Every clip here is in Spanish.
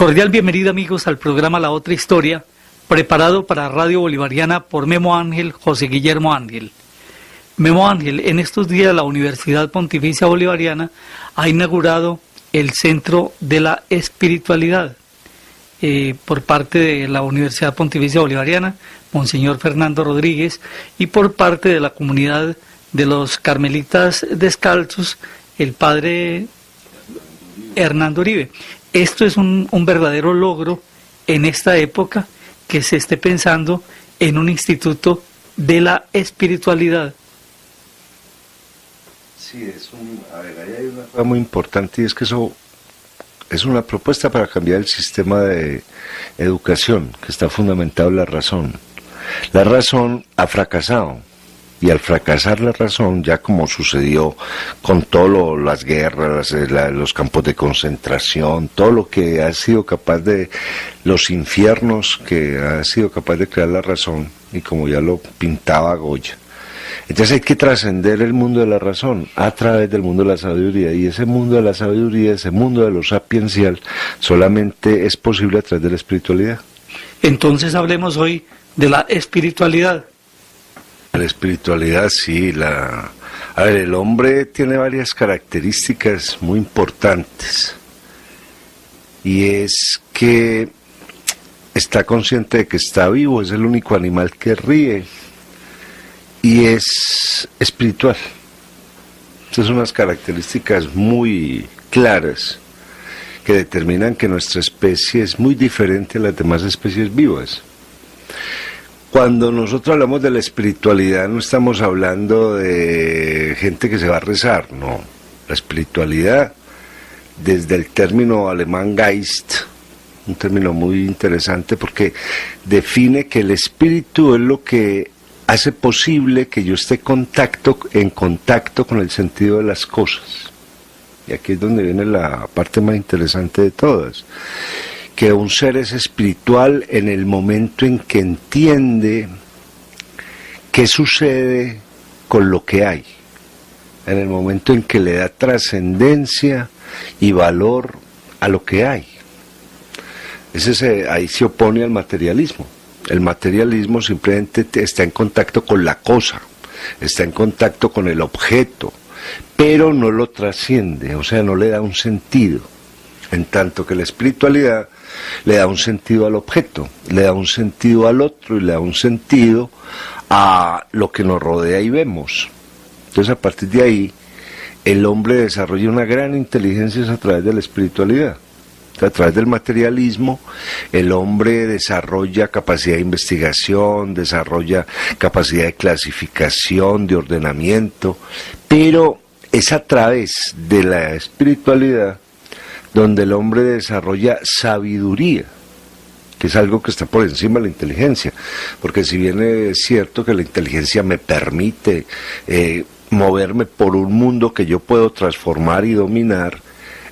Cordial bienvenida, amigos, al programa La Otra Historia, preparado para Radio Bolivariana por Memo Ángel, José Guillermo Ángel. Memo Ángel, en estos días la Universidad Pontificia Bolivariana ha inaugurado el Centro de la Espiritualidad por parte de la Universidad Pontificia Bolivariana, Monseñor Fernando Rodríguez, y por parte de la comunidad de los Carmelitas Descalzos, el padre Hernando Uribe. Esto es un verdadero logro en esta época que se esté pensando en un instituto de la espiritualidad. Sí, ahí hay una cosa muy importante, y es que eso es una propuesta para cambiar el sistema de educación que está fundamentado en la razón. La razón ha fracasado. Y al fracasar la razón, ya como sucedió con todas las guerras, los campos de concentración, todo lo que ha sido capaz de, los infiernos que ha sido capaz de crear la razón, y como ya lo pintaba Goya. Entonces hay que trascender el mundo de la razón a través del mundo de la sabiduría, y ese mundo de la sabiduría, ese mundo de lo sapiencial, solamente es posible a través de la espiritualidad. Entonces hablemos hoy de la espiritualidad. La espiritualidad, sí. El hombre tiene varias características muy importantes, y es que está consciente de que está vivo, es el único animal que ríe, y es espiritual. Estas son unas características muy claras que determinan que nuestra especie es muy diferente a las demás especies vivas. Cuando nosotros hablamos de la espiritualidad, no estamos hablando de gente que se va a rezar, no. La espiritualidad, desde el término alemán Geist, un término muy interesante porque define que el espíritu es lo que hace posible que yo esté en contacto con el sentido de las cosas. Y aquí es donde viene la parte más interesante de todas. Que un ser es espiritual en el momento en que entiende qué sucede con lo que hay, en el momento en que le da trascendencia y valor a lo que hay. Ahí se opone al materialismo. El materialismo simplemente está en contacto con la cosa, está en contacto con el objeto, pero no lo trasciende, o sea, no le da un sentido. En tanto que la espiritualidad le da un sentido al objeto, le da un sentido al otro y le da un sentido a lo que nos rodea y vemos. Entonces, a partir de ahí, el hombre desarrolla una gran inteligencia a través de la espiritualidad. A través del materialismo, el hombre desarrolla capacidad de investigación, desarrolla capacidad de clasificación, de ordenamiento, pero es a través de la espiritualidad donde el hombre desarrolla sabiduría, que es algo que está por encima de la inteligencia, porque si bien es cierto que la inteligencia me permite moverme por un mundo que yo puedo transformar y dominar,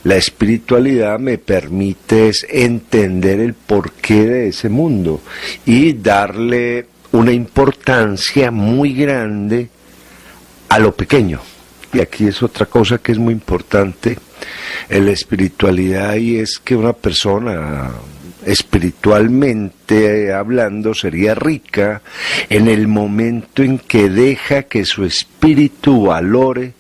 la espiritualidad me permite entender el porqué de ese mundo y darle una importancia muy grande a lo pequeño. Y aquí es otra cosa que es muy importante en la espiritualidad, y es que una persona espiritualmente hablando sería rica en el momento en que deja que su espíritu valore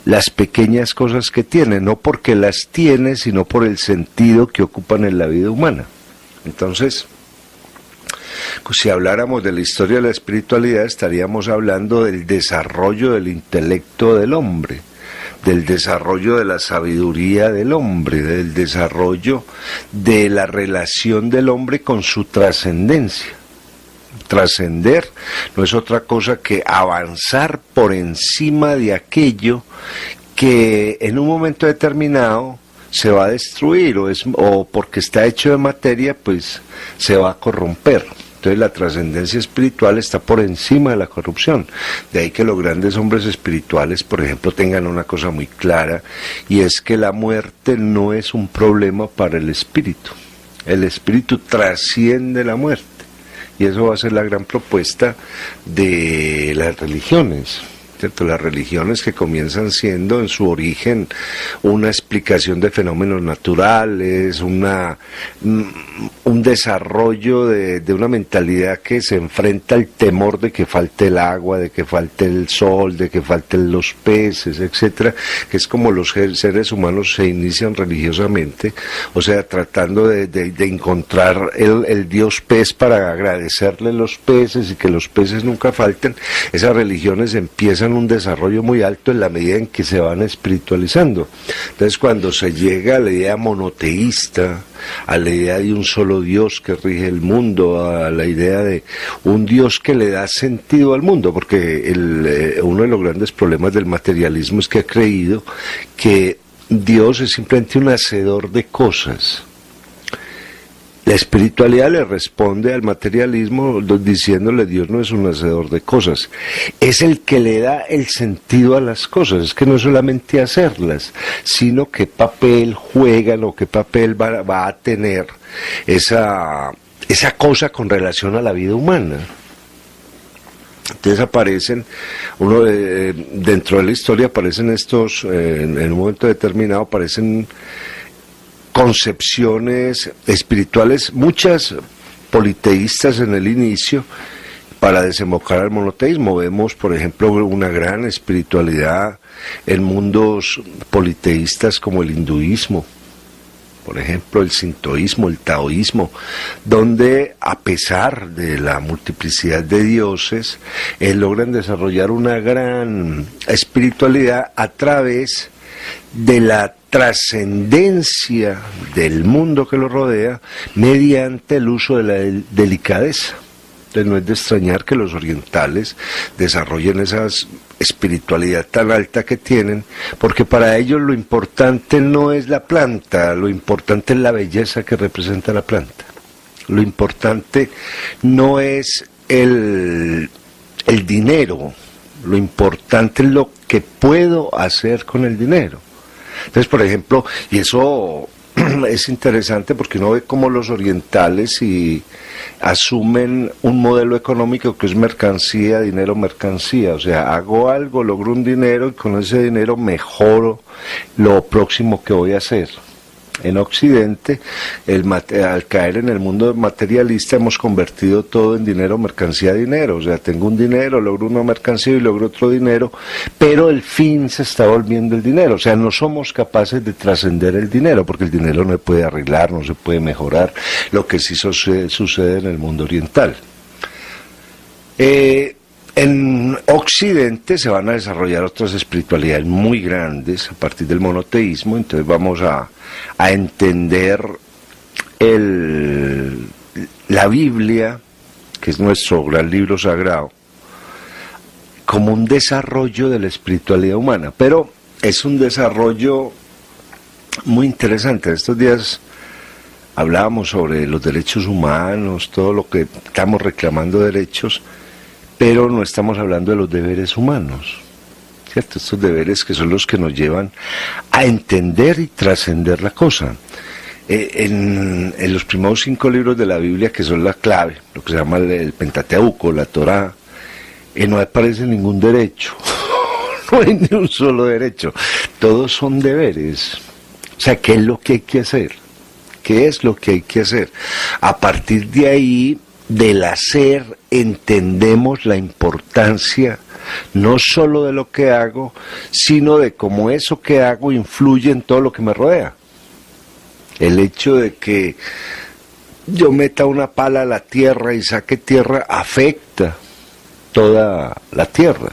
las pequeñas cosas que tiene, no porque las tiene, sino por el sentido que ocupan en la vida humana. Entonces, si habláramos de la historia de la espiritualidad, estaríamos hablando del desarrollo del intelecto del hombre, del desarrollo de la sabiduría del hombre, del desarrollo de la relación del hombre con su trascendencia. Trascender no es otra cosa que avanzar por encima de aquello que en un momento determinado se va a destruir, o porque está hecho de materia, pues se va a corromper. Entonces la trascendencia espiritual está por encima de la corrupción. De ahí que los grandes hombres espirituales, por ejemplo, tengan una cosa muy clara, y es que la muerte no es un problema para el espíritu. El espíritu trasciende la muerte. Y eso va a ser la gran propuesta de las religiones. ¿cierto? Las religiones que comienzan siendo en su origen una explicación de fenómenos naturales, un desarrollo de una mentalidad que se enfrenta al temor de que falte el agua, de que falte el sol, de que falten los peces, etcétera, que es como los seres humanos se inician religiosamente, o sea, tratando de encontrar el dios pez para agradecerle los peces y que los peces nunca falten. Esas religiones empiezan un desarrollo muy alto en la medida en que se van espiritualizando. Entonces, cuando se llega a la idea monoteísta, a la idea de un solo Dios que rige el mundo, a la idea de un Dios que le da sentido al mundo, porque uno de los grandes problemas del materialismo es que ha creído que Dios es simplemente un hacedor de cosas. La espiritualidad le responde al materialismo diciéndole: Dios no es un hacedor de cosas, es el que le da el sentido a las cosas. Es que no es solamente hacerlas, sino qué papel juegan o qué papel va a tener esa cosa con relación a la vida humana. Entonces aparecen, dentro de la historia aparecen estos, en un momento determinado aparecen concepciones espirituales, muchas politeístas en el inicio, para desembocar al monoteísmo. Vemos, por ejemplo, una gran espiritualidad en mundos politeístas como el hinduismo, por ejemplo, el sintoísmo, el taoísmo, donde a pesar de la multiplicidad de dioses, logran desarrollar una gran espiritualidad a través de la trascendencia del mundo que lo rodea mediante el uso de la delicadeza. Entonces no es de extrañar que los orientales desarrollen esa espiritualidad tan alta que tienen, porque para ellos lo importante no es la planta, lo importante es la belleza que representa la planta. Lo importante no es el dinero, lo importante es lo que puedo hacer con el dinero. Entonces, por ejemplo, y eso es interesante porque uno ve cómo los orientales asumen un modelo económico que es mercancía, dinero, mercancía. O sea, hago algo, logro un dinero y con ese dinero mejoro lo próximo que voy a hacer. En Occidente, al caer en el mundo materialista, hemos convertido todo en dinero, mercancía, dinero. O sea, tengo un dinero, logro una mercancía y logro otro dinero, pero el fin se está volviendo el dinero. O sea, no somos capaces de trascender el dinero, porque el dinero no se puede arreglar, no se puede mejorar, lo que sí sucede en el mundo oriental. En Occidente se van a desarrollar otras espiritualidades muy grandes a partir del monoteísmo. Entonces vamos a entender la Biblia, que es nuestro gran libro sagrado, como un desarrollo de la espiritualidad humana, pero es un desarrollo muy interesante. Estos días hablábamos sobre los derechos humanos, todo lo que estamos reclamando derechos, pero no estamos hablando de los deberes humanos, ¿cierto? Estos deberes que son los que nos llevan a entender y trascender la cosa. En los primeros 5 libros de la Biblia, que son la clave, lo que se llama el Pentateuco, la Torá, no aparece ningún derecho, no hay ni un solo derecho, todos son deberes. O sea, ¿qué es lo que hay que hacer? ¿Qué es lo que hay que hacer? A partir de ahí, del hacer, entendemos la importancia no solo de lo que hago, sino de cómo eso que hago influye en todo lo que me rodea. El hecho de que yo meta una pala a la tierra y saque tierra afecta toda la tierra.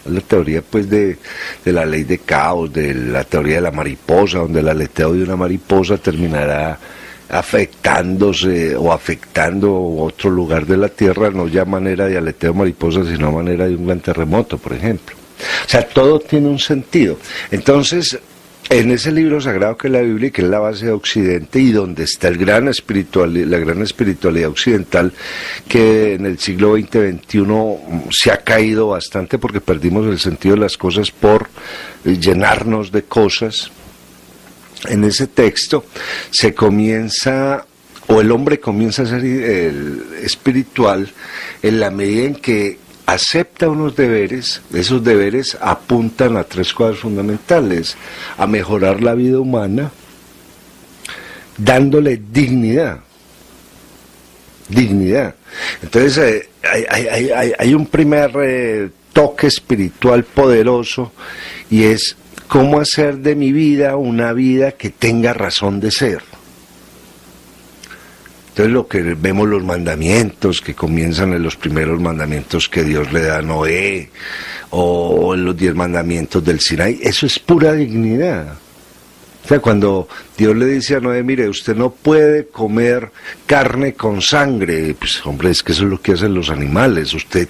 Es la teoría pues de la ley de caos, de la teoría de la mariposa, donde el aleteo de una mariposa terminará afectándose o afectando otro lugar de la tierra, no ya manera de aleteo de mariposa, sino a manera de un gran terremoto, por ejemplo. O sea, todo tiene un sentido. Entonces, en ese libro sagrado que es la Biblia, que es la base de Occidente y donde está la gran espiritualidad occidental, que en el siglo XX-XXI se ha caído bastante porque perdimos el sentido de las cosas por llenarnos de cosas. En ese texto se comienza, o el hombre comienza a ser espiritual en la medida en que acepta unos deberes, esos deberes apuntan a 3 cosas fundamentales: a mejorar la vida humana, dándole dignidad. Entonces hay un primer toque espiritual poderoso, y es cómo hacer de mi vida una vida que tenga razón de ser. Entonces lo que vemos, los mandamientos que comienzan en los primeros mandamientos que Dios le da a Noé, o en los 10 mandamientos del Sinaí, eso es pura dignidad. O sea, cuando Dios le dice a Noé, mire, usted no puede comer carne con sangre, pues hombre, es que eso es lo que hacen los animales. Usted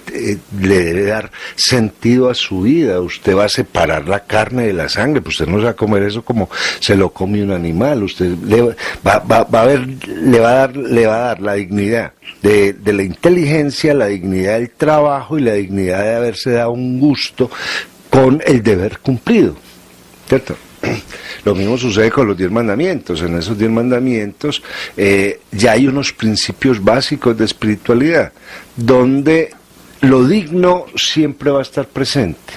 le debe dar sentido a su vida, usted va a separar la carne de la sangre, pues usted no se va a comer eso como se lo come un animal. Usted le va a dar la dignidad de la inteligencia, la dignidad del trabajo y la dignidad de haberse dado un gusto con el deber cumplido, ¿cierto? Lo mismo sucede con los 10 mandamientos. En esos 10 mandamientos ya hay unos principios básicos de espiritualidad, donde lo digno siempre va a estar presente.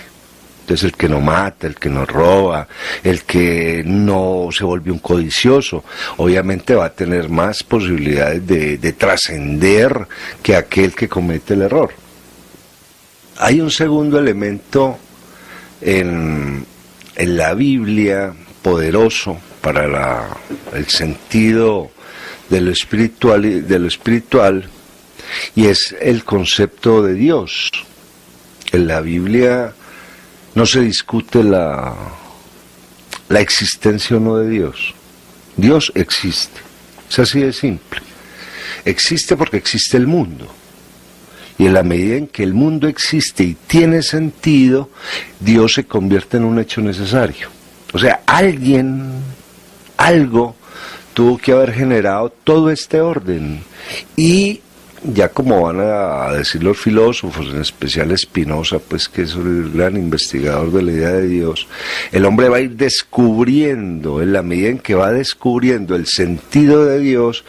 Entonces el que no mata, el que no roba, el que no se vuelve un codicioso, obviamente va a tener más posibilidades de trascender que aquel que comete el error. Hay un segundo elemento en la Biblia poderoso para el sentido de lo espiritual, y es el concepto de Dios. En la Biblia no se discute la existencia o no de Dios. Dios existe, es así de simple. Existe porque existe el mundo. Y en la medida en que el mundo existe y tiene sentido, Dios se convierte en un hecho necesario. O sea, algo tuvo que haber generado todo este orden. Y ya como van a decir los filósofos, en especial Spinoza, pues que es el gran investigador de la idea de Dios, el hombre va a ir descubriendo, en la medida en que va descubriendo el sentido de Dios,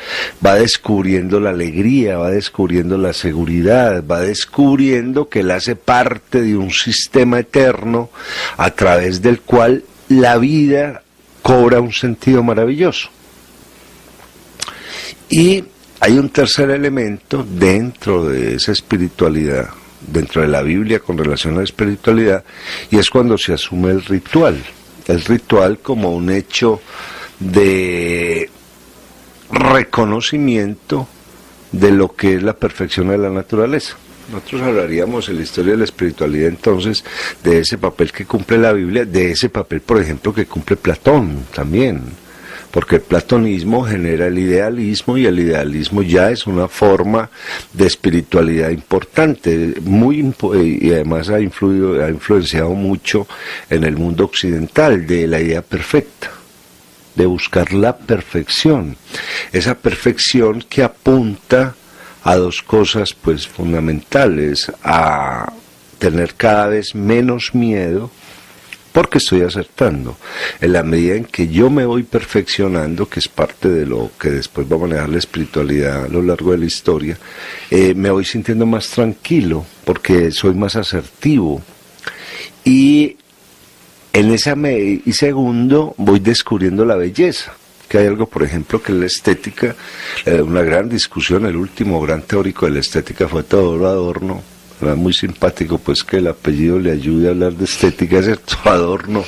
va descubriendo la alegría, va descubriendo la seguridad, va descubriendo que él hace parte de un sistema eterno a través del cual la vida cobra un sentido maravilloso. Y hay un tercer elemento dentro de esa espiritualidad, dentro de la Biblia con relación a la espiritualidad, y es cuando se asume el ritual como un hecho de reconocimiento de lo que es la perfección de la naturaleza. Nosotros hablaríamos en la historia de la espiritualidad entonces de ese papel que cumple la Biblia, de ese papel, por ejemplo, que cumple Platón también, porque el platonismo genera el idealismo, y el idealismo ya es una forma de espiritualidad importante, y además ha influenciado mucho en el mundo occidental, de la idea perfecta, de buscar la perfección, esa perfección que apunta a 2 cosas pues fundamentales: a tener cada vez menos miedo, porque estoy acertando. En la medida en que yo me voy perfeccionando, que es parte de lo que después va a manejar la espiritualidad a lo largo de la historia, me voy sintiendo más tranquilo, porque soy más asertivo. Y segundo, voy descubriendo la belleza. Que hay algo, por ejemplo, que es la estética, una gran discusión, el último gran teórico de la estética fue Teodoro Adorno. Era muy simpático pues que el apellido le ayude a hablar de estética, ¿cierto? Adorno,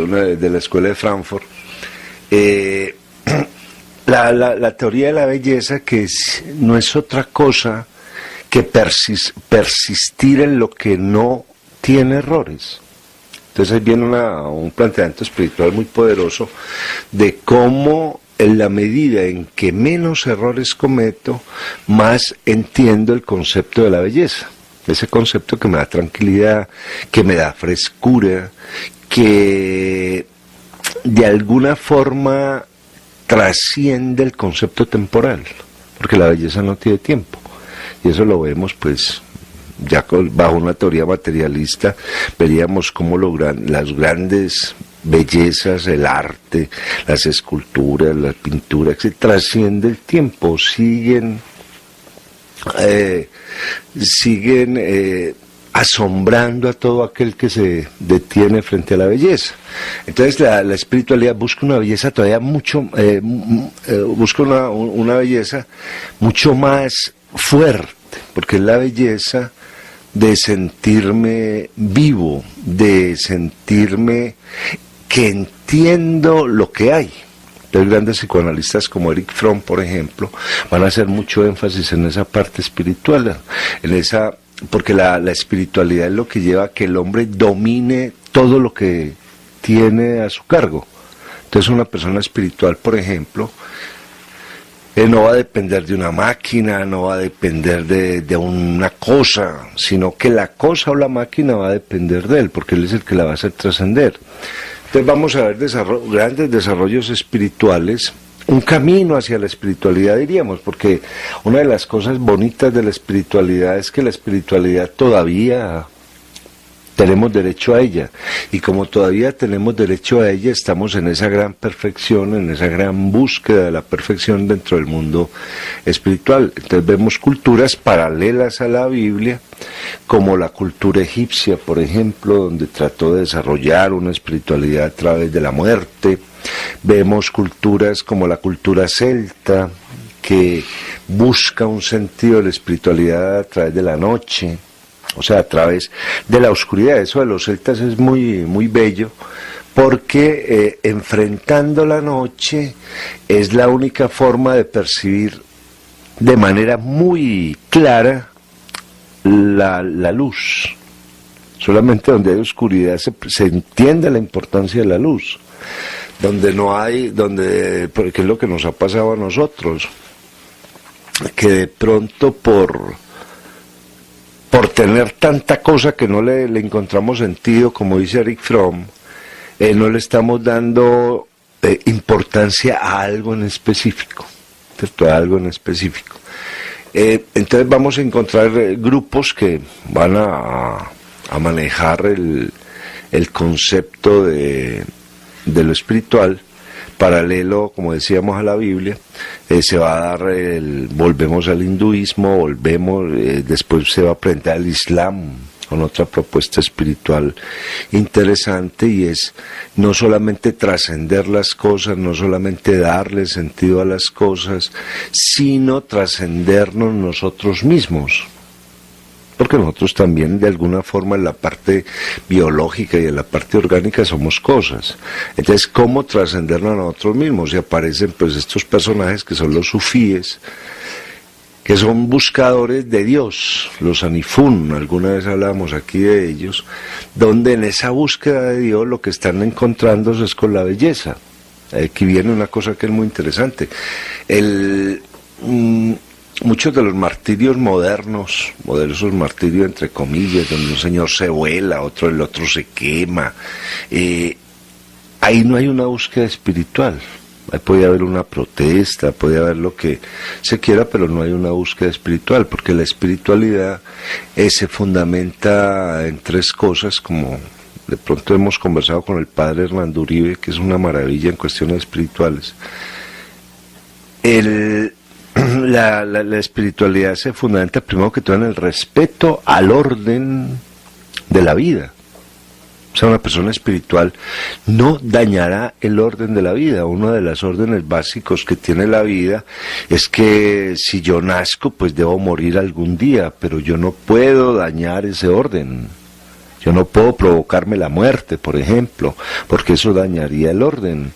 una de la escuela de Frankfurt. La teoría de la belleza, que no es otra cosa que persistir en lo que no tiene errores. Entonces ahí viene un planteamiento espiritual muy poderoso de cómo, en la medida en que menos errores cometo, más entiendo el concepto de la belleza. Ese concepto que me da tranquilidad, que me da frescura, que de alguna forma trasciende el concepto temporal, porque la belleza no tiene tiempo. Y eso lo vemos pues ya bajo una teoría materialista, veríamos cómo las grandes bellezas, el arte, las esculturas, la pintura, que trasciende el tiempo, siguen siguen asombrando a todo aquel que se detiene frente a la belleza. Entonces la espiritualidad busca una belleza todavía mucho, busca una belleza mucho más fuerte, porque es la belleza de sentirme vivo, de sentirme que entiendo lo que hay. Los grandes psicoanalistas como Erich Fromm, por ejemplo, van a hacer mucho énfasis en esa parte espiritual, porque la espiritualidad es lo que lleva a que el hombre domine todo lo que tiene a su cargo. Entonces una persona espiritual, por ejemplo, no va a depender de una máquina, no va a depender de una cosa, sino que la cosa o la máquina va a depender de él, porque él es el que la va a hacer trascender. Entonces vamos a ver grandes desarrollos espirituales, un camino hacia la espiritualidad, diríamos, porque una de las cosas bonitas de la espiritualidad es que la espiritualidad todavía tenemos derecho a ella, y como todavía tenemos derecho a ella, estamos en esa gran perfección, en esa gran búsqueda de la perfección dentro del mundo espiritual. Entonces vemos culturas paralelas a la Biblia, como la cultura egipcia, por ejemplo, donde trató de desarrollar una espiritualidad a través de la muerte. Vemos culturas como la cultura celta, que busca un sentido de la espiritualidad a través de la noche, o sea, a través de la oscuridad. Eso de los celtas es muy, muy bello, porque enfrentando la noche es la única forma de percibir de manera muy clara la luz. Solamente donde hay oscuridad se entiende la importancia de la luz. Donde no hay, porque es lo que nos ha pasado a nosotros, que de pronto por tener tanta cosa que no le encontramos sentido, como dice Erich Fromm, no le estamos dando importancia a algo en específico, ¿cierto? A algo en específico. Entonces vamos a encontrar grupos que van a manejar el concepto de lo espiritual, paralelo, como decíamos, a la Biblia. Se va a dar, volvemos al hinduismo, después se va a presentar el Islam con otra propuesta espiritual interesante, y es no solamente trascender las cosas, no solamente darle sentido a las cosas, sino trascendernos nosotros mismos. Porque nosotros también, de alguna forma, en la parte biológica y en la parte orgánica somos cosas. Entonces, ¿cómo trascendernos a nosotros mismos? Y aparecen pues estos personajes que son los sufíes, que son buscadores de Dios, los anifún, alguna vez hablamos aquí de ellos, donde en esa búsqueda de Dios lo que están encontrándose es con la belleza. Aquí viene una cosa que es muy interesante. Muchos de los martirios modernos, esos martirios entre comillas, donde un señor se vuela, el otro se quema, ahí no hay una búsqueda espiritual. Ahí puede haber una protesta, puede haber lo que se quiera, pero no hay una búsqueda espiritual, porque la espiritualidad se fundamenta en tres cosas, como de pronto hemos conversado con el padre Hernando Uribe, que es una maravilla en cuestiones espirituales. La espiritualidad se fundamenta primero que todo en el respeto al orden de la vida. O sea, una persona espiritual no dañará el orden de la vida. Uno de los órdenes básicos que tiene la vida es que si yo nazco, pues debo morir algún día, pero yo no puedo dañar ese orden. Yo no puedo provocarme la muerte, por ejemplo, porque eso dañaría el orden.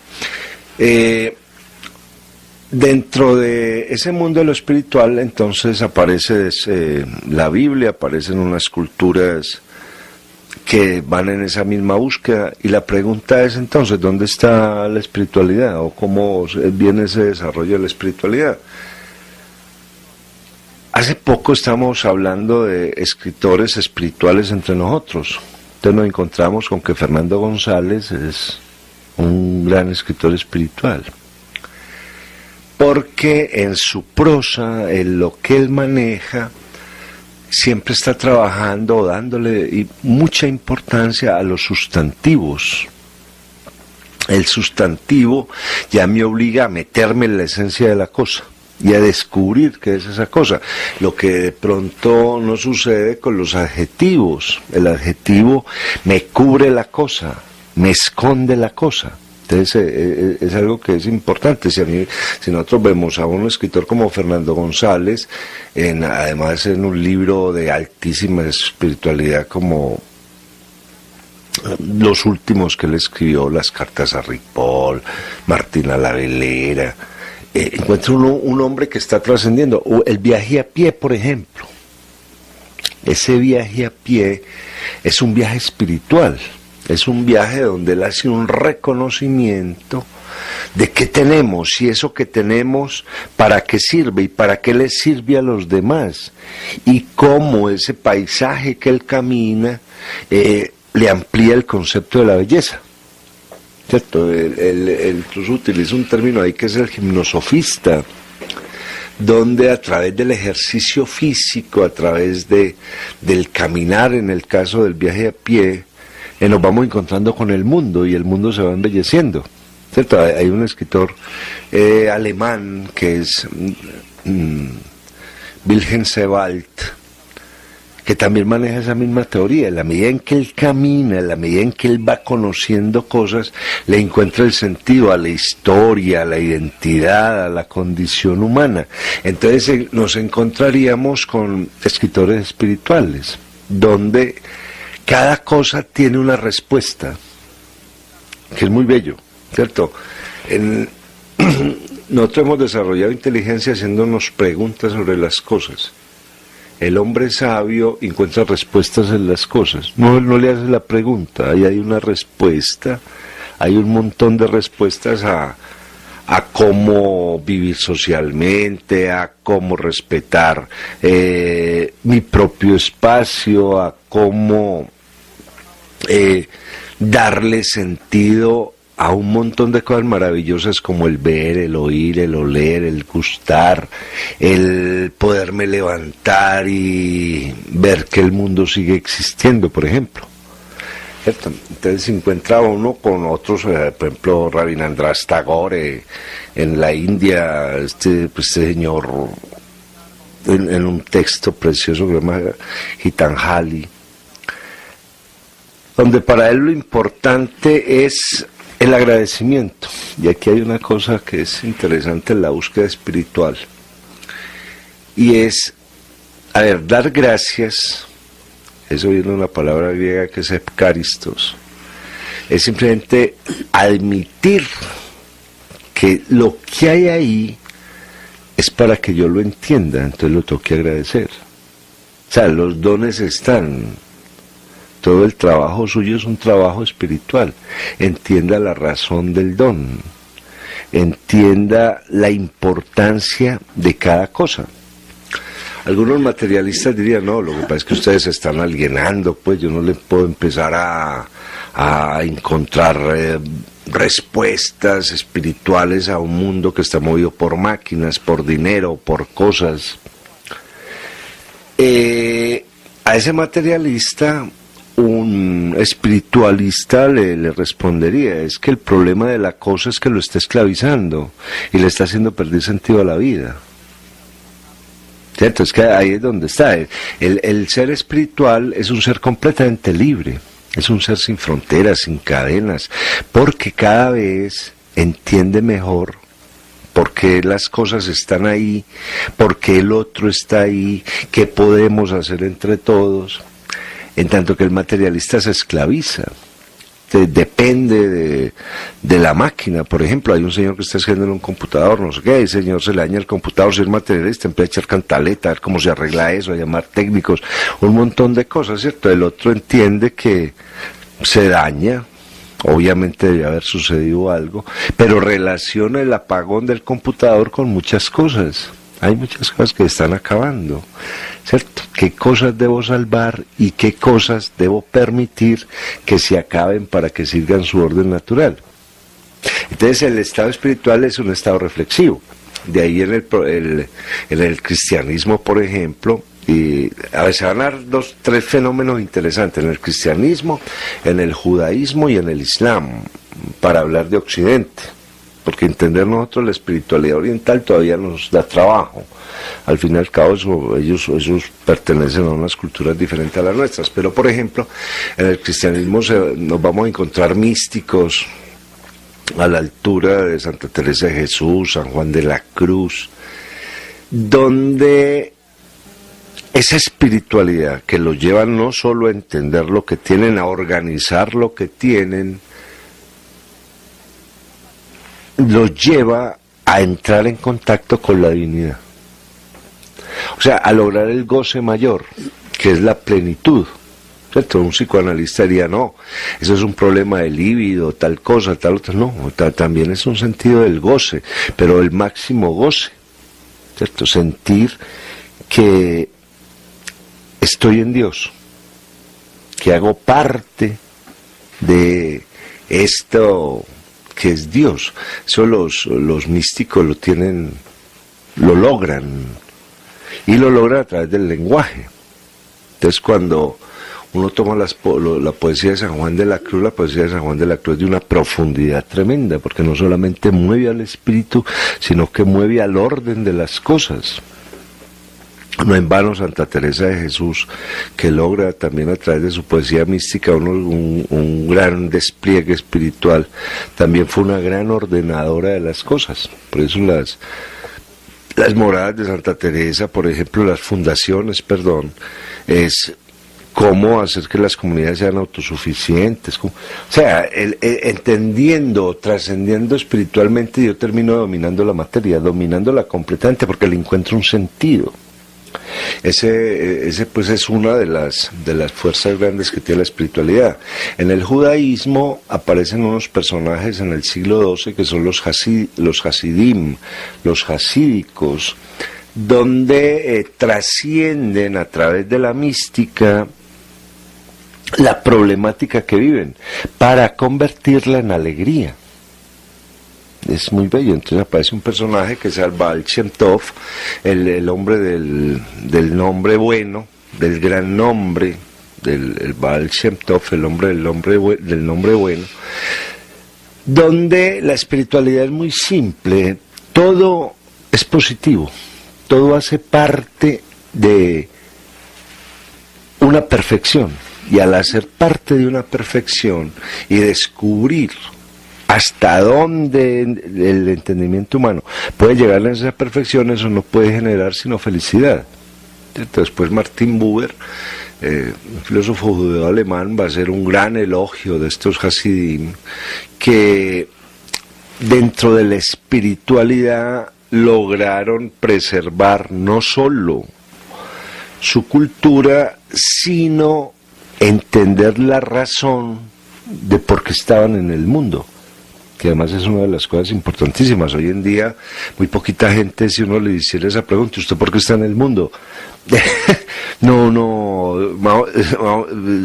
Dentro de ese mundo de lo espiritual, entonces aparece la Biblia, aparecen unas culturas que van en esa misma búsqueda, y la pregunta es entonces, ¿dónde está la espiritualidad? ¿O cómo viene ese desarrollo de la espiritualidad? Hace poco estamos hablando de escritores espirituales entre nosotros. Entonces nos encontramos con que Fernando González es un gran escritor espiritual, porque en su prosa, en lo que él maneja, siempre está trabajando, dándole mucha importancia a los sustantivos. El sustantivo ya me obliga a meterme en la esencia de la cosa. y a descubrir qué es esa cosa. Lo que de pronto no sucede con los adjetivos. El adjetivo me cubre la cosa, me esconde la cosa. Entonces es algo que es importante. Si nosotros vemos a un escritor como Fernando González, además en un libro de altísima espiritualidad como los últimos que él escribió, las cartas a Ripoll, Martina la Velera, encuentra un hombre que está trascendiendo. El viaje a pie, por ejemplo. Ese viaje a pie es un viaje espiritual. Es un viaje donde él hace un reconocimiento de qué tenemos y eso que tenemos para qué sirve y para qué le sirve a los demás. Y cómo ese paisaje que él camina le amplía el concepto de la belleza. ¿Cierto? Él incluso utiliza un término ahí que es el gimnosofista, donde a través del ejercicio físico, a través del caminar, en el caso del viaje a pie, nos vamos encontrando con el mundo y el mundo se va embelleciendo, ¿cierto? Hay un escritor alemán que es Wilhelm Sebald, que también maneja esa misma teoría. En la medida en que él camina, en la medida en que él va conociendo cosas, le encuentra el sentido a la historia, a la identidad, a la condición humana. Entonces nos encontraríamos con escritores espirituales, donde cada cosa tiene una respuesta, que es muy bello, ¿cierto? Nosotros hemos desarrollado inteligencia haciéndonos preguntas sobre las cosas. El hombre sabio encuentra respuestas en las cosas. No le hace la pregunta, ahí hay una respuesta, hay un montón de respuestas a cómo vivir socialmente, a cómo respetar mi propio espacio, a cómo darle sentido a un montón de cosas maravillosas como el ver, el oír, el oler, el gustar, el poderme levantar y ver que el mundo sigue existiendo, por ejemplo. ¿Cierto? Entonces se encuentra uno con otros, por ejemplo, Rabindranath Tagore en la India, este señor en un texto precioso que se llama Gitanjali, donde para él lo importante es el agradecimiento. Y aquí hay una cosa que es interesante en la búsqueda espiritual, y es, dar gracias. Eso viene de una palabra griega que es epkaristos. Es simplemente admitir que lo que hay ahí es para que yo lo entienda, entonces lo tengo que agradecer. O sea, los dones están. Todo el trabajo suyo es un trabajo espiritual. Entienda la razón del don. Entienda la importancia de cada cosa. Algunos materialistas dirían, no, lo que pasa es que ustedes se están alienando, pues yo no le puedo empezar a encontrar respuestas espirituales a un mundo que está movido por máquinas, por dinero, por cosas. A ese materialista, un espiritualista le respondería, es que el problema de la cosa es que lo está esclavizando y le está haciendo perder sentido a la vida. ¿Cierto? Es que ahí es donde está. El ser espiritual es un ser completamente libre, es un ser sin fronteras, sin cadenas, porque cada vez entiende mejor por qué las cosas están ahí, por qué el otro está ahí, qué podemos hacer entre todos, en tanto que el materialista se esclaviza. Depende de la máquina. Por ejemplo, hay un señor que está escribiendo en un computador, no sé qué, el señor se le daña el computador, si es materialista, empieza a echar cantaleta, a ver cómo se arregla eso, a llamar técnicos, un montón de cosas, ¿cierto? El otro entiende que se daña, obviamente debe haber sucedido algo, pero relaciona el apagón del computador con muchas cosas. Hay muchas cosas que están acabando, ¿cierto? ¿Qué cosas debo salvar y qué cosas debo permitir que se acaben para que sigan su orden natural? Entonces el estado espiritual es un estado reflexivo. De ahí en el cristianismo, por ejemplo, y a veces van a dar 3 fenómenos interesantes, en el cristianismo, en el judaísmo y en el islam, para hablar de Occidente. porque entender nosotros la espiritualidad oriental todavía nos da trabajo. Al fin y al cabo ellos pertenecen a unas culturas diferentes a las nuestras, pero por ejemplo en el cristianismo nos vamos a encontrar místicos a la altura de Santa Teresa de Jesús, San Juan de la Cruz, donde esa espiritualidad que los lleva no solo a entender lo que tienen, a organizar lo que tienen, los lleva a entrar en contacto con la divinidad. O sea, a lograr el goce mayor, que es la plenitud. ¿Cierto? Un psicoanalista diría, no, eso es un problema de líbido, tal cosa, tal otra. No, también es un sentido del goce, pero el máximo goce. ¿Cierto? Sentir que estoy en Dios, que hago parte de esto que es Dios. Eso los místicos lo logran, y lo logran a través del lenguaje. Entonces cuando uno toma la poesía de San Juan de la Cruz, la poesía de San Juan de la Cruz es de una profundidad tremenda, porque no solamente mueve al espíritu, sino que mueve al orden de las cosas. No en vano Santa Teresa de Jesús, que logra también a través de su poesía mística un gran despliegue espiritual, también fue una gran ordenadora de las cosas. Por eso las moradas de Santa Teresa, por ejemplo, las fundaciones, es cómo hacer que las comunidades sean autosuficientes. O sea, entendiendo, trascendiendo espiritualmente, yo termino dominando la materia, dominándola completamente, porque le encuentro un sentido. Ese pues es una de las fuerzas grandes que tiene la espiritualidad. En el judaísmo aparecen unos personajes en el siglo XII que son los hasidim, los hasídicos, donde trascienden a través de la mística la problemática que viven para convertirla en alegría. Es muy bello. Entonces aparece un personaje que es el Baal Shem Tov, el hombre del nombre bueno, del gran nombre, el Baal Shem Tov, el hombre del nombre bueno, donde la espiritualidad es muy simple, todo es positivo, todo hace parte de una perfección, y al hacer parte de una perfección y descubrir hasta dónde el entendimiento humano puede llegar a esa perfección, eso no puede generar sino felicidad. Entonces, pues Martin Buber, un filósofo judeo alemán, va a hacer un gran elogio de estos hasidim que dentro de la espiritualidad lograron preservar no solo su cultura, sino entender la razón de por qué estaban en el mundo, que además es una de las cosas importantísimas. Hoy en día muy poquita gente, si uno le hiciera esa pregunta, ¿usted por qué está en el mundo?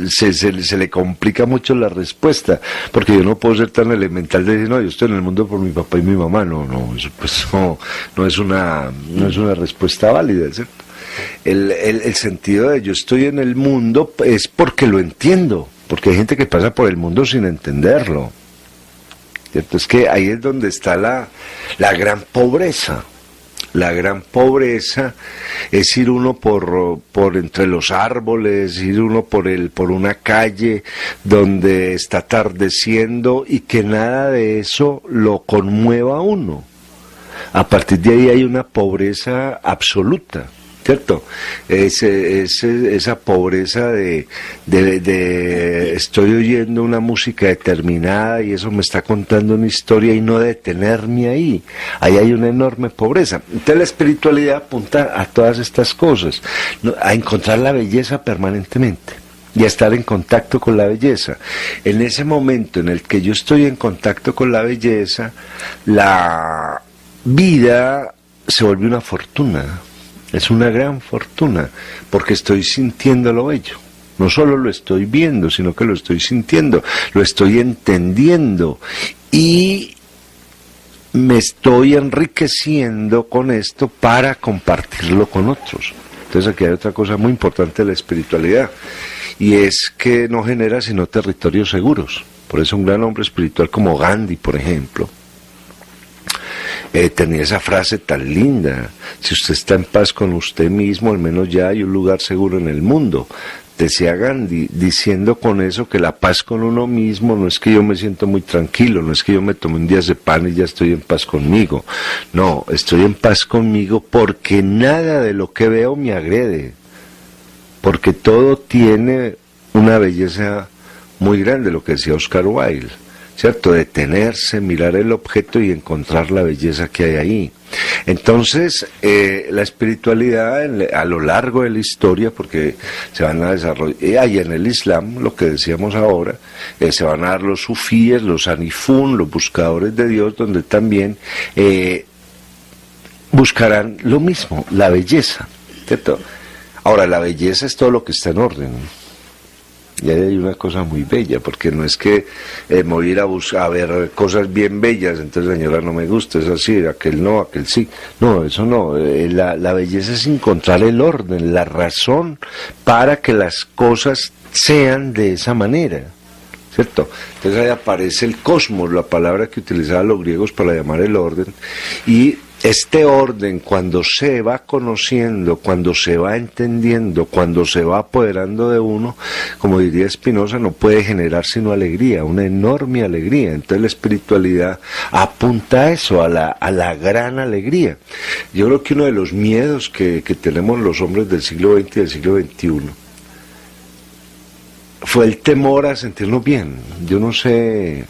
se le complica mucho la respuesta, porque yo no puedo ser tan elemental de decir, no, yo estoy en el mundo por mi papá y mi mamá. Eso pues no es una respuesta válida, ¿cierto? El sentido de yo estoy en el mundo es porque lo entiendo, porque hay gente que pasa por el mundo sin entenderlo. ¿Cierto? Es que ahí es donde está la gran pobreza. La gran pobreza es ir uno por entre los árboles, ir uno por una calle donde está atardeciendo y que nada de eso lo conmueva a uno. A partir de ahí hay una pobreza absoluta, ¿cierto? Esa pobreza de estoy oyendo una música determinada y eso me está contando una historia y no detenerme ahí. Ahí hay una enorme pobreza. Entonces la espiritualidad apunta a todas estas cosas, a encontrar la belleza permanentemente y a estar en contacto con la belleza. En ese momento en el que yo estoy en contacto con la belleza, la vida se vuelve una fortuna. Es una gran fortuna, porque estoy sintiendo lo bello. No solo lo estoy viendo, sino que lo estoy sintiendo, lo estoy entendiendo y me estoy enriqueciendo con esto para compartirlo con otros. Entonces aquí hay otra cosa muy importante de la espiritualidad, y es que no genera sino territorios seguros. Por eso un gran hombre espiritual como Gandhi, por ejemplo, tenía esa frase tan linda: si usted está en paz con usted mismo, al menos ya hay un lugar seguro en el mundo. Decía Gandhi, diciendo con eso que la paz con uno mismo no es que yo me siento muy tranquilo, no es que yo me tome un día de pan y ya estoy en paz conmigo. No, estoy en paz conmigo porque nada de lo que veo me agrede, porque todo tiene una belleza muy grande, lo que decía Oscar Wilde, ¿cierto? Detenerse, mirar el objeto y encontrar la belleza que hay ahí. Entonces, la espiritualidad a lo largo de la historia, porque se van a desarrollar, y en el Islam, lo que decíamos ahora, se van a dar los sufíes, los anifún, los buscadores de Dios, donde también buscarán lo mismo, la belleza, ¿cierto? Ahora, la belleza es todo lo que está en orden. Y ahí hay una cosa muy bella, porque no es que me voy a ir a ver cosas bien bellas, entonces señora no me gusta, es así, aquel no, aquel sí. No, eso no, la belleza es encontrar el orden, la razón para que las cosas sean de esa manera, ¿cierto? Entonces ahí aparece el cosmos, la palabra que utilizaban los griegos para llamar el orden, y este orden, cuando se va conociendo, cuando se va entendiendo, cuando se va apoderando de uno, como diría Spinoza, no puede generar sino alegría, una enorme alegría. Entonces la espiritualidad apunta a eso, a la gran alegría. Yo creo que uno de los miedos que tenemos los hombres del siglo XX y del siglo XXI fue el temor a sentirnos bien. Yo no sé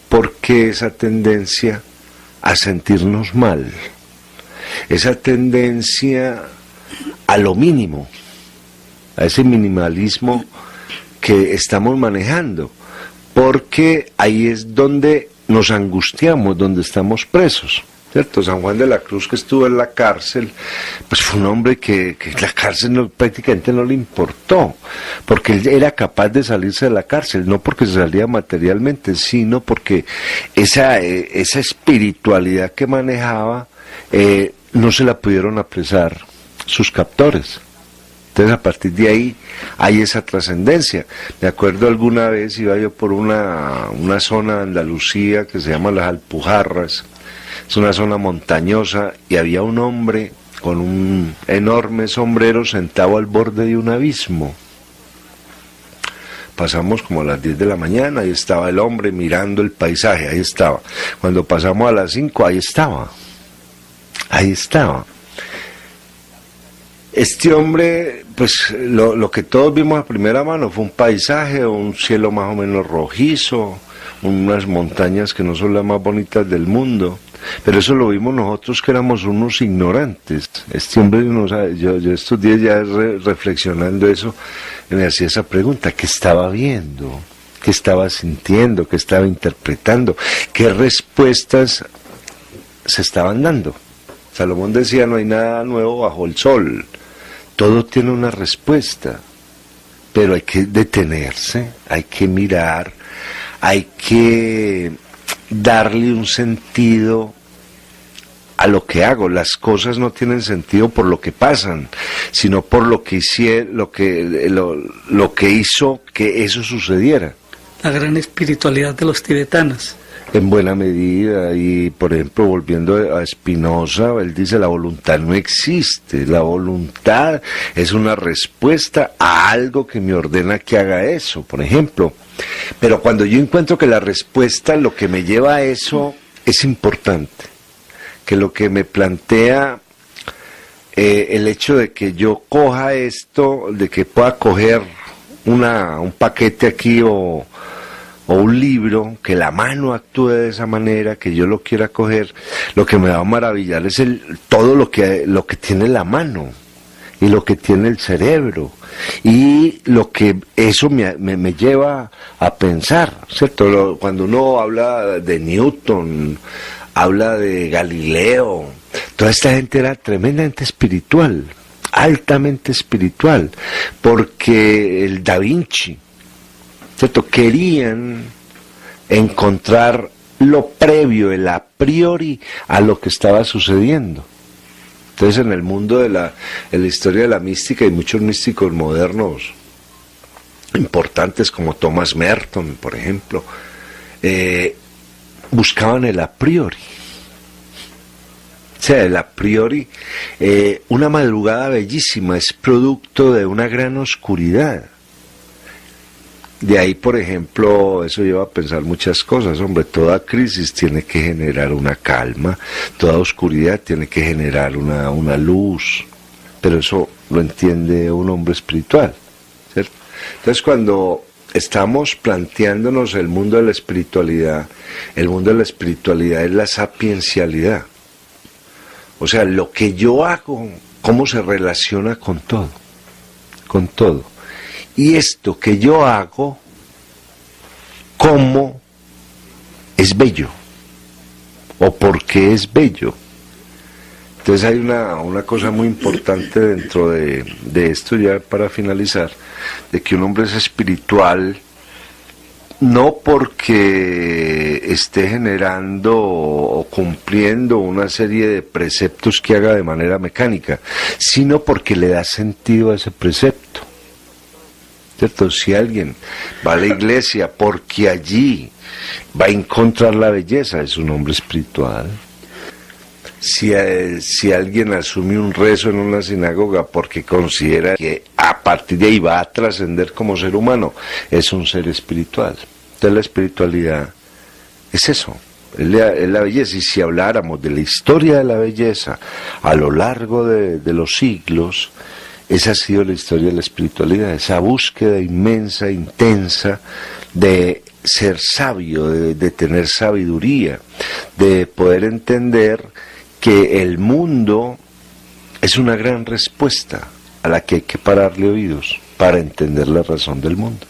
por qué esa tendencia a sentirnos mal, esa tendencia a lo mínimo, a ese minimalismo que estamos manejando, porque ahí es donde nos angustiamos, donde estamos presos, ¿cierto? San Juan de la Cruz, que estuvo en la cárcel, pues fue un hombre que la cárcel prácticamente no le importó, porque él era capaz de salirse de la cárcel, no porque se salía materialmente, sino porque esa espiritualidad que manejaba no se la pudieron apresar sus captores. Entonces a partir de ahí hay esa trascendencia. Me acuerdo alguna vez iba yo por una zona de Andalucía que se llama Las Alpujarras. Es una zona montañosa y había un hombre con un enorme sombrero sentado al borde de un abismo. Pasamos como a las 10 de la mañana, ahí estaba el hombre mirando el paisaje, ahí estaba. Cuando pasamos a las 5, ahí estaba. Este hombre, pues lo que todos vimos a primera mano fue un paisaje, un cielo más o menos rojizo, unas montañas que no son las más bonitas del mundo. Pero eso lo vimos nosotros que éramos unos ignorantes. Este hombre no sabe, yo estos días ya reflexionando eso, me hacía esa pregunta: ¿qué estaba viendo? ¿Qué estaba sintiendo? ¿Qué estaba interpretando? ¿Qué respuestas se estaban dando? Salomón decía: no hay nada nuevo bajo el sol, todo tiene una respuesta, pero hay que detenerse, hay que mirar, hay que darle un sentido a lo que hago. Las cosas no tienen sentido por lo que pasan, sino por lo que lo que hizo que eso sucediera. La gran espiritualidad de los tibetanos. En buena medida, y por ejemplo, volviendo a Spinoza, él dice: la voluntad no existe, la voluntad es una respuesta a algo que me ordena que haga eso, por ejemplo. Pero cuando yo encuentro que la respuesta, lo que me lleva a eso, es importante, que lo que me plantea el hecho de que yo coja esto, de que pueda coger un paquete aquí o un libro, que la mano actúe de esa manera, que yo lo quiera coger, lo que me va a maravillar es todo lo que tiene la mano y lo que tiene el cerebro y lo que eso me lleva a pensar, ¿cierto? Cuando uno habla de Newton, habla de Galileo, toda esta gente era tremendamente espiritual, altamente espiritual, porque el Da Vinci, ¿cierto? Querían encontrar lo previo, el a priori a lo que estaba sucediendo. Entonces, en el mundo en la historia de la mística, hay muchos místicos modernos importantes como Thomas Merton, por ejemplo, buscaban el a priori. sea, el a priori, una madrugada bellísima es producto de una gran oscuridad. De ahí, por ejemplo, eso lleva a pensar muchas cosas. Hombre, toda crisis tiene que generar una calma, toda oscuridad tiene que generar una luz, pero eso lo entiende un hombre espiritual, ¿cierto? Entonces, cuando estamos planteándonos el mundo de la espiritualidad, el mundo de la espiritualidad es la sapiencialidad. O sea, lo que yo hago, cómo se relaciona con todo, con todo. Y esto que yo hago, cómo es bello, o por qué es bello. Entonces hay una cosa muy importante dentro de esto, ya para finalizar, de que un hombre es espiritual no porque esté generando o cumpliendo una serie de preceptos que haga de manera mecánica, sino porque le da sentido a ese precepto, ¿cierto? Si alguien va a la iglesia porque allí va a encontrar la belleza, es un hombre espiritual. Si alguien asume un rezo en una sinagoga porque considera que a partir de ahí va a trascender como ser humano, es un ser espiritual. Entonces la espiritualidad es eso, es la belleza. Y si habláramos de la historia de la belleza a lo largo de los siglos, esa ha sido la historia de la espiritualidad, esa búsqueda inmensa, intensa de ser sabio, de tener sabiduría, de poder entender que el mundo es una gran respuesta a la que hay que pararle oídos para entender la razón del mundo.